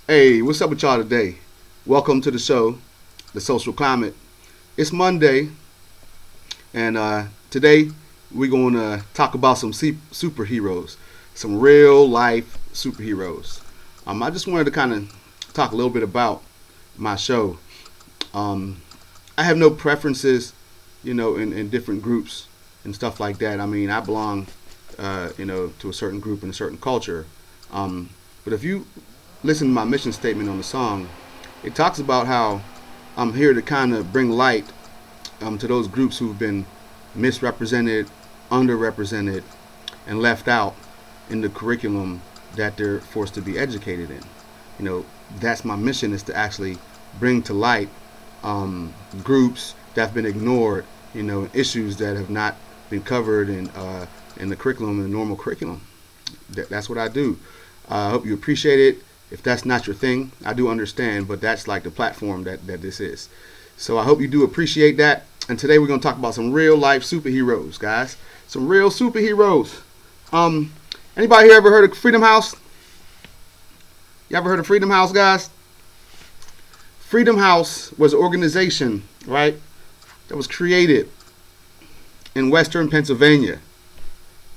Hey, what's up with y'all today? Welcome to the show, The Social Climate. It's Monday, and today we're going to talk about some superheroes, some real life superheroes. I just wanted to kind of talk a little bit about my show. Um, I have no preferences, in different groups and stuff like that. I mean, I belong, to a certain group and a certain culture. But if you listen to my mission statement on the song, it talks about how I'm here to kind of bring light to those groups who've been misrepresented, underrepresented, and left out in the curriculum that they're forced to be educated in. You know, that's my mission, is to actually bring to light groups that have been ignored, issues that have not been covered in the curriculum, in the normal curriculum. That's what I do. I hope you appreciate it. If that's not your thing, I do understand, but that's like the platform that this is. So I hope you do appreciate that. And today we're going to talk about some real life superheroes, guys. Some real superheroes. Um, Anybody here ever heard of Freedom House? You ever heard of Freedom House, guys? Freedom House was an organization, right, that was created in Western Pennsylvania.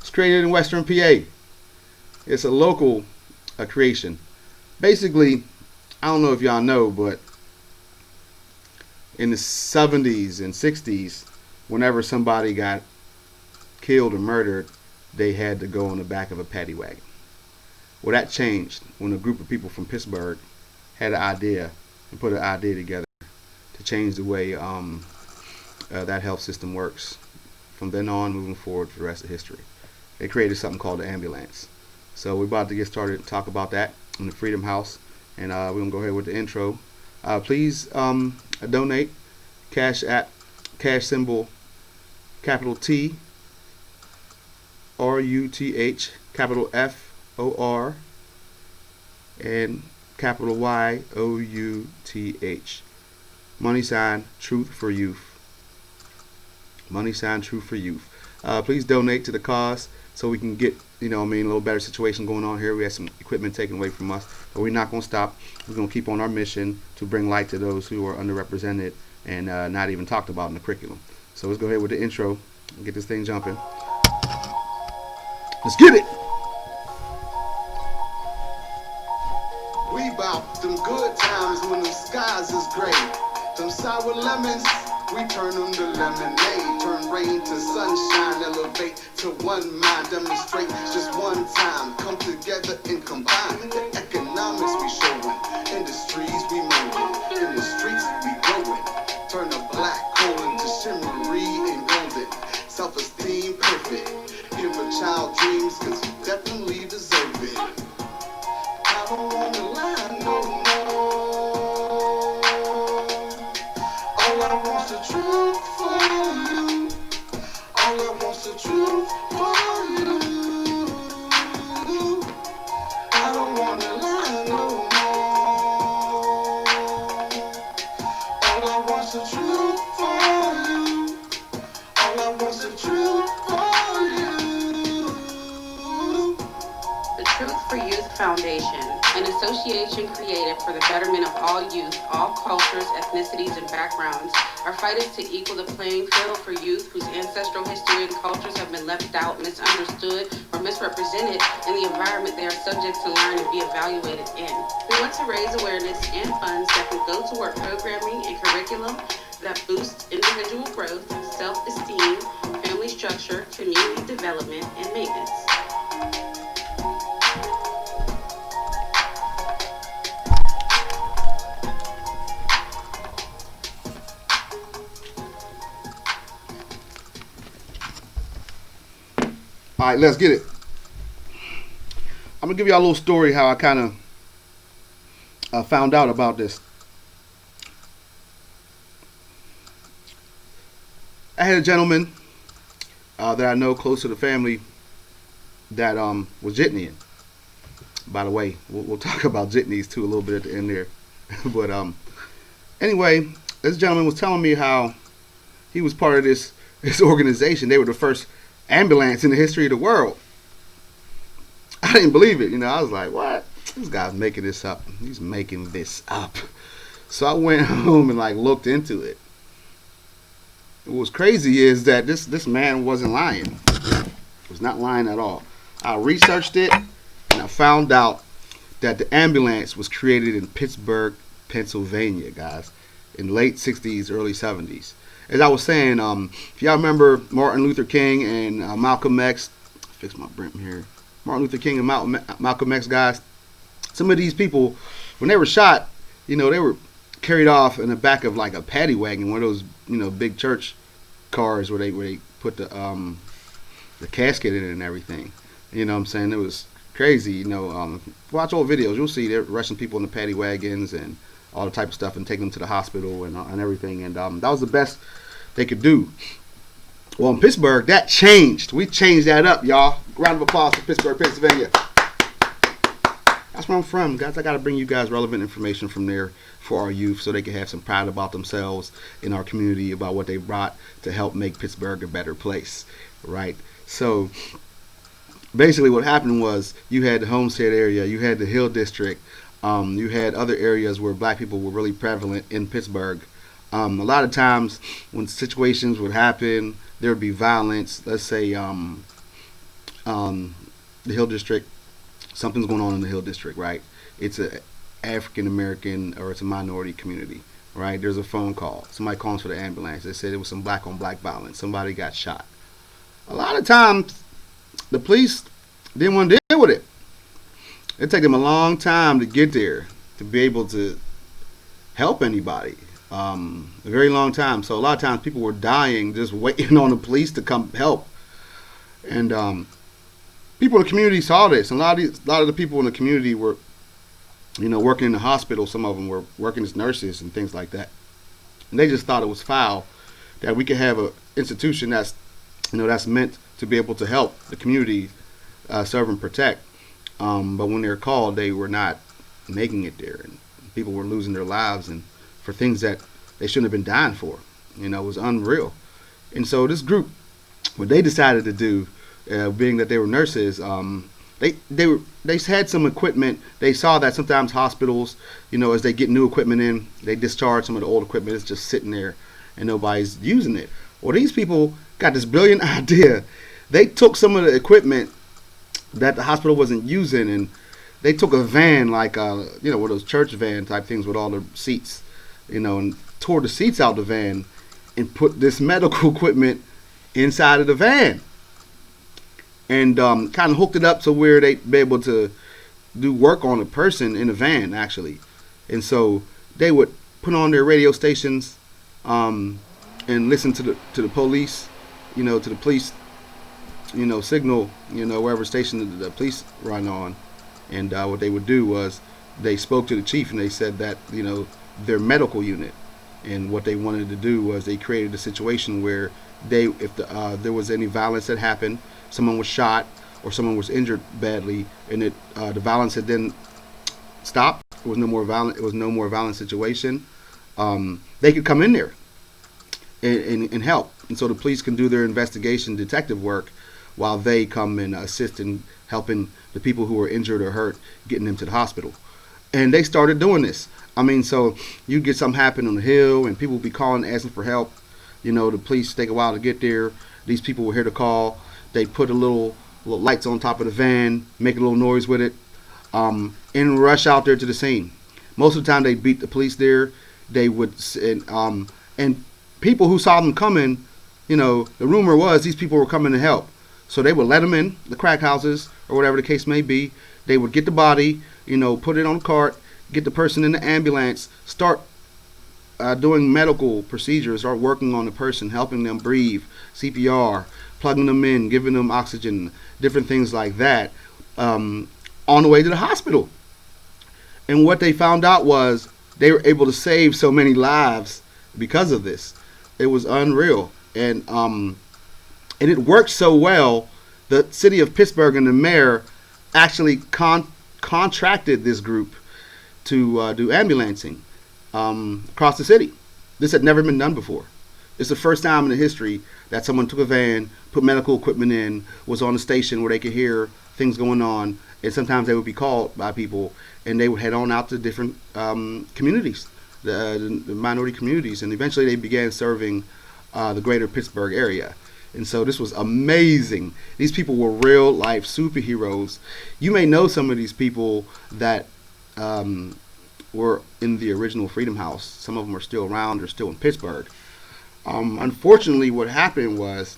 It's created in Western PA. It's a local creation. Basically, I don't know if y'all know, but in the 70s and 60s, whenever somebody got killed or murdered, they had to go on the back of a paddy wagon. Well, that changed when a group of people from Pittsburgh had an idea and put an idea together to change the way that health system works. From then on, moving forward for the rest of history, they created something called the ambulance. So we're about to get started and talk about that in the Freedom House, and we're gonna go ahead with the intro. Please donate. Cash app, cash symbol, capital T RUTH, capital FOR, and capital YOUTH. Money sign Truth for Youth. Money sign Truth for Youth. Please donate to the cause so we can get, a little better situation going on here. We have some equipment taken away from us, but we're not going to stop. We're going to keep on our mission to bring light to those who are underrepresented and not even talked about in the curriculum. So let's go ahead with the intro and get this thing jumping. Let's get it. We bout them good times when the skies is gray. Them sour lemons, we turn them to lemonade. Turn rain to sunshine, elevate to one mind. Demonstrate just one time. Come together and combine. The economics we showing, industries we moving, in the streets we growing. Turn a black coal into shimmery and golden. Self-esteem perfect. Give a child dreams, cause you definitely deserve it. I don't wanna lie no more. All I want's the truth for you. All I want's the truth for you. I don't wanna lie no more. All I want's the truth for you. All I want's the truth for you. The Truth for Youth Foundation, an association created for the betterment of all youth, all cultures, ethnicities, and backgrounds. Our fight is to equal the playing field for youth whose ancestral history and cultures have been left out, misunderstood, or misrepresented in the environment they are subject to learn and be evaluated in. We want to raise awareness and funds that can go toward programming and curriculum that boosts individual growth, self-esteem, family structure, community development, and maintenance. All right, let's get it. I'm gonna give y'all a little story how I kind of found out about this. I had a gentleman that I know close to the family that was jitneying. By the way, we'll talk about jitneys too a little bit at the end there. But anyway, this gentleman was telling me how he was part of this organization. They were the first ambulance in the history of the world. I didn't believe it. I was like, what? this guy's making this up. He's making this up. So I went home and like looked into it. What was crazy is that this man wasn't lying. He was not lying at all. I researched it and I found out that the ambulance was created in Pittsburgh, Pennsylvania, guys, in late 60s, early 70s. As I was saying, if y'all remember Martin Luther King and Malcolm X, fix my brim here. Martin Luther King and Malcolm X, guys. Some of these people, when they were shot, they were carried off in the back of like a paddy wagon, one of those, big church cars where they put the casket in it and everything. You know what I'm saying? It was crazy. Watch old videos, you'll see they're rushing people in the paddy wagons and all the type of stuff and taking them to the hospital and everything. And that was the best they could do. Well, in Pittsburgh, that changed. We changed that up, y'all. Round of applause for Pittsburgh, Pennsylvania. That's where I'm from, guys. I got to bring you guys relevant information from there for our youth so they can have some pride about themselves in our community, about what they brought to help make Pittsburgh a better place, right? So basically what happened was you had the Homestead area, you had the Hill District, you had other areas where black people were really prevalent in Pittsburgh. A lot of times when situations would happen, there would be violence. Let's say the Hill District, something's going on in the Hill District, right? It's a African American or it's a minority community, right? There's a phone call. Somebody calls for the ambulance. They said it was some black on black violence. Somebody got shot. A lot of times the police didn't want to deal with it. It took them a long time to get there to be able to help anybody. A very long time. So a lot of times people were dying just waiting on the police to come help. And people in the community saw this. And a lot of the people in the community were, working in the hospital. Some of them were working as nurses and things like that. And they just thought it was foul that we could have an institution that's meant to be able to help the community serve and protect. But when they were called, they were not making it there, and people were losing their lives and for things that they shouldn't have been dying for. It was unreal. And so this group, what they decided to do, being that they were nurses, they had some equipment. They saw that sometimes hospitals, as they get new equipment in, they discharge some of the old equipment. It's just sitting there and nobody's using it. Well, these people got this brilliant idea. They took some of the equipment that the hospital wasn't using, and they took a van, like one of those church van type things with all the seats, and tore the seats out the van and put this medical equipment inside of the van, and kind of hooked it up to where they'd be able to do work on a person in the van, actually. And so they would put on their radio stations and listen to the police, to the police, signal, wherever station the police run on. And what they would do was they spoke to the chief and they said that, their medical unit, and what they wanted to do was they created a situation where if there was any violence that happened, someone was shot or someone was injured badly, and the violence had then stopped. It was no more violent situation. They could come in there and help, and so the police can do their investigation, detective work, while they come and assist in helping the people who were injured or hurt, getting them to the hospital. And they started doing this. So you get something happen on the hill, and people would be calling, asking for help. The police take a while to get there. These people were here to call. They put a little lights on top of the van, make a little noise with it, and rush out there to the scene. Most of the time, they beat the police there. They would, and people who saw them coming, the rumor was these people were coming to help. So they would let them in the crack houses or whatever the case may be. They would get the body, put it on a cart, get the person in the ambulance, start doing medical procedures, start working on the person, helping them breathe, CPR, plugging them in, giving them oxygen, different things like that, on the way to the hospital. And what they found out was they were able to save so many lives because of this. It was unreal. And it worked so well, the city of Pittsburgh and the mayor actually contracted this group to do ambulancing across the city. This had never been done before. It's the first time in the history that someone took a van, put medical equipment in, was on a station where they could hear things going on, and sometimes they would be called by people, and they would head on out to different communities, the minority communities, and eventually they began serving the greater Pittsburgh area. And so this was amazing. These people were real life superheroes. You may know some of these people that were in the original Freedom House. Some of them are still around or still in Pittsburgh. Unfortunately, what happened was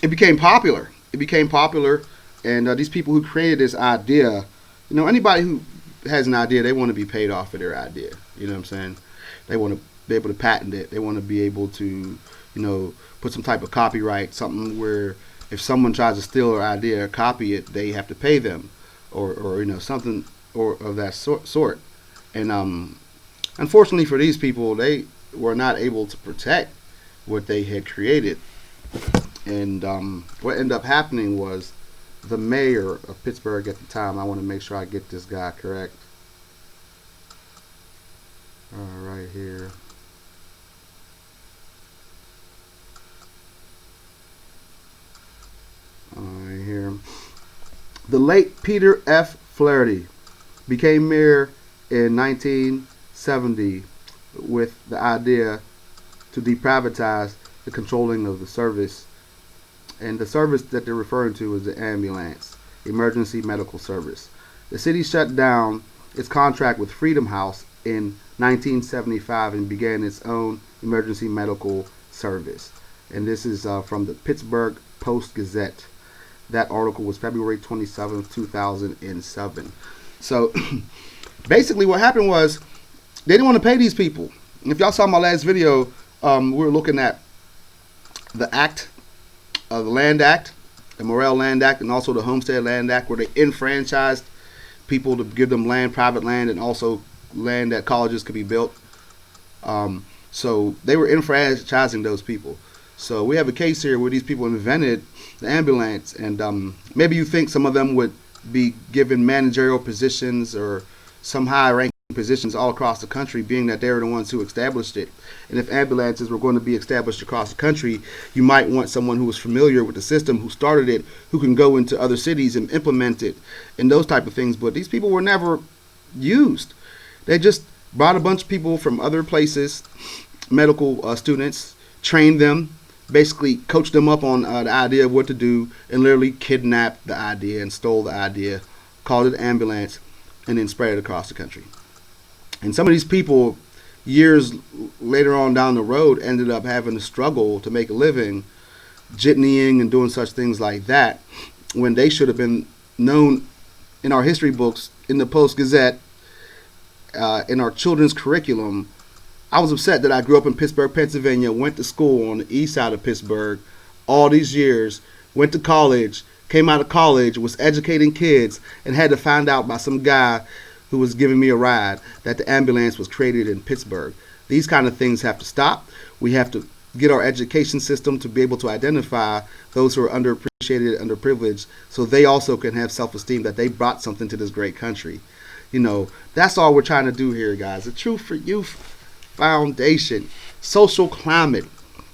it became popular. It became popular, and these people who created this idea, anybody who has an idea, they want to be paid off for their idea. You know what I'm saying? They want to be able to patent it. They want to be able to, put some type of copyright, something where if someone tries to steal their idea or copy it, they have to pay them, or something or of that sort. And unfortunately for these people, they were not able to protect what they had created. And what ended up happening was the mayor of Pittsburgh at the time, I want to make sure I get this guy correct. Right here. Right here. The late Peter F. Flaherty became mayor in 1970 with the idea to deprivatize the controlling of the service. And the service that they're referring to is the ambulance, emergency medical service. The city shut down its contract with Freedom House in 1975 and began its own emergency medical service. And this is from the Pittsburgh Post-Gazette. That article was February 27, 2007. So basically what happened was they didn't want to pay these people. And if y'all saw my last video, we were looking at the act, the Land Act, the Morrill Land Act, and also the Homestead Land Act, where they enfranchised people to give them land, private land, and also land that colleges could be built. So they were enfranchising those people. So we have a case here where these people invented the ambulance, and maybe you think some of them would be given managerial positions or some high-ranking positions all across the country, being that they were the ones who established it. And if ambulances were going to be established across the country, you might want someone who was familiar with the system, who started it, who can go into other cities and implement it, and those type of things. But these people were never used. They just brought a bunch of people from other places, medical students, trained them, basically coached them up on the idea of what to do, and literally kidnapped the idea and stole the idea, called it ambulance, and then spread it across the country. And some of these people, years later on down the road, ended up having to struggle to make a living, jitneying and doing such things like that, when they should have been known in our history books, in the Post-Gazette, in our children's curriculum. I was upset that I grew up in Pittsburgh, Pennsylvania, went to school on the east side of Pittsburgh all these years, went to college, came out of college, was educating kids, and had to find out by some guy who was giving me a ride that the ambulance was created in Pittsburgh. These kind of things have to stop. We have to get our education system to be able to identify those who are underappreciated, underprivileged, so they also can have self-esteem that they brought something to this great country. That's all we're trying to do here, guys. The Truth for Youth Foundation, social climate.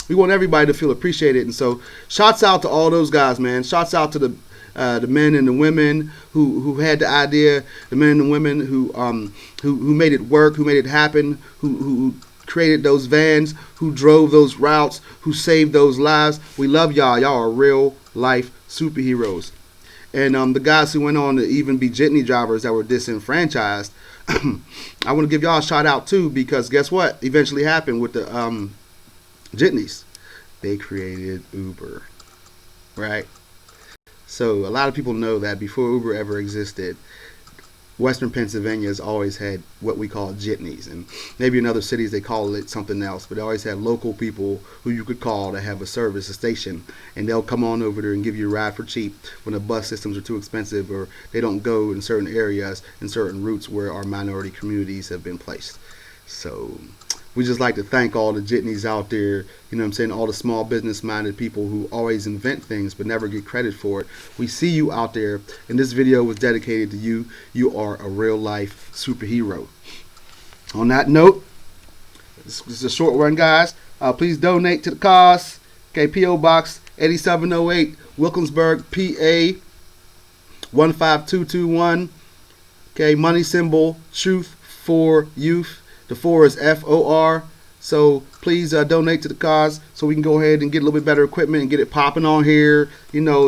We want everybody to feel appreciated, and so shouts out to all those guys, man. Shouts out to the men and the women who had the idea, the men and the women who made it work, who made it happen, who created those vans, who drove those routes, who saved those lives. We love y'all. Y'all are real life superheroes. And the guys who went on to even be jitney drivers that were disenfranchised, I want to give y'all a shout out too, because guess what eventually happened with the jitneys? They created Uber, right? So a lot of people know that before Uber ever existed, Western Pennsylvania has always had what we call jitneys, and maybe in other cities they call it something else, but they always have local people who you could call to have a service, a station, and they'll come on over there and give you a ride for cheap when the bus systems are too expensive or they don't go in certain areas and certain routes where our minority communities have been placed. So we just like to thank all the jitneys out there, all the small business minded people who always invent things but never get credit for it. We see you out there, and this video was dedicated to you. You are a real life superhero. On that note, this is a short one, guys. Please donate to the cause. Okay, P.O. Box 8708, Wilkinsburg, PA 15221. Okay, money symbol, truth for youth. The 4 is FOR. So please donate to the cause so we can go ahead and get a little bit better equipment and get it popping on here,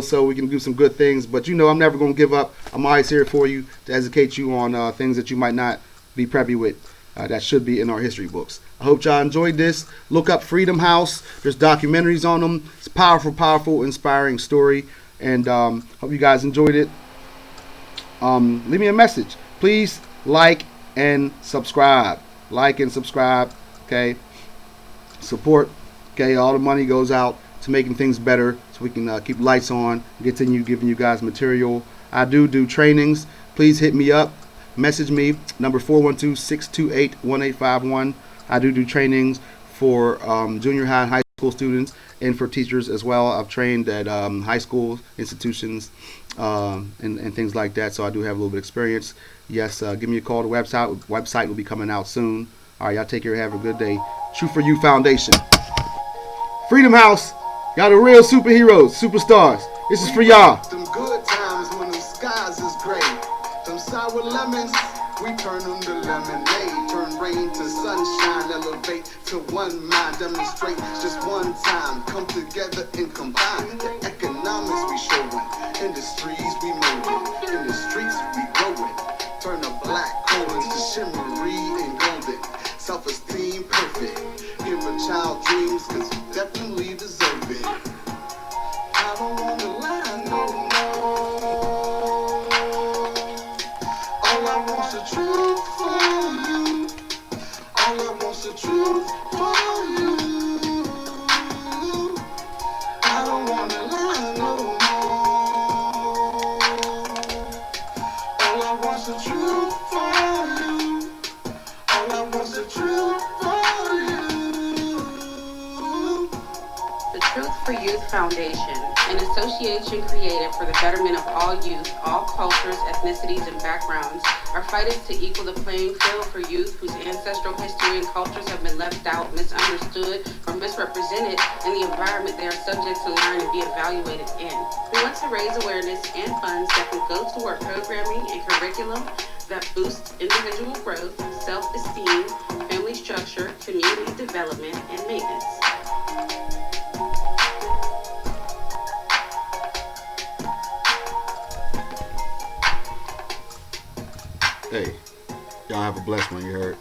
so we can do some good things. But I'm never going to give up. I'm always here for you to educate you on things that you might not be privy with. That should be in our history books. I hope y'all enjoyed this. Look up Freedom House. There's documentaries on them. It's a powerful, powerful, inspiring story. And hope you guys enjoyed it. Leave me a message. Please like and subscribe. Like and subscribe. Okay. Support. Okay. All the money goes out to making things better so we can keep lights on, continue giving you guys material. I do trainings. Please hit me up. Message me, number 412-628-1851. I do trainings for junior high and high school students and for teachers as well. I've trained at high school institutions and things like that, so I do have a little bit of experience. Yes, give me a call. The website will be coming out soon. All right, y'all take care. Have a good day. True for You Foundation. Freedom House. Y'all the real superheroes, superstars. This is for y'all. Them good times when the skies is gray. Them sour lemons, we turn them to lemonade. Turn rain to sunshine, elevate to one mind. Demonstrate just one time. Come together and combine. The economics we showing. Industries we moving. In the streets we growing. Turn the black coins to shimmery and golden. Self-esteem perfect. Give a child dreams, cause you definitely deserve it. I don't wanna lie no more. All I want's the truth for you. All I want's the truth for you. I don't wanna lie no more. All I want's the truth for you. All I want's the truth for you. The Truth for Youth Foundation, an association created for the betterment of all youth, all cultures, ethnicities, and backgrounds. Our fight is to equal the playing field for youth whose ancestral history and cultures have been left out, misunderstood, or misrepresented in the environment they are subject to learn and be evaluated in. We want to raise awareness and funds that can go toward programming and curriculum that boosts individual growth, self-esteem, family structure, community development, and maintenance. Hey, y'all have a blessed one, you heard?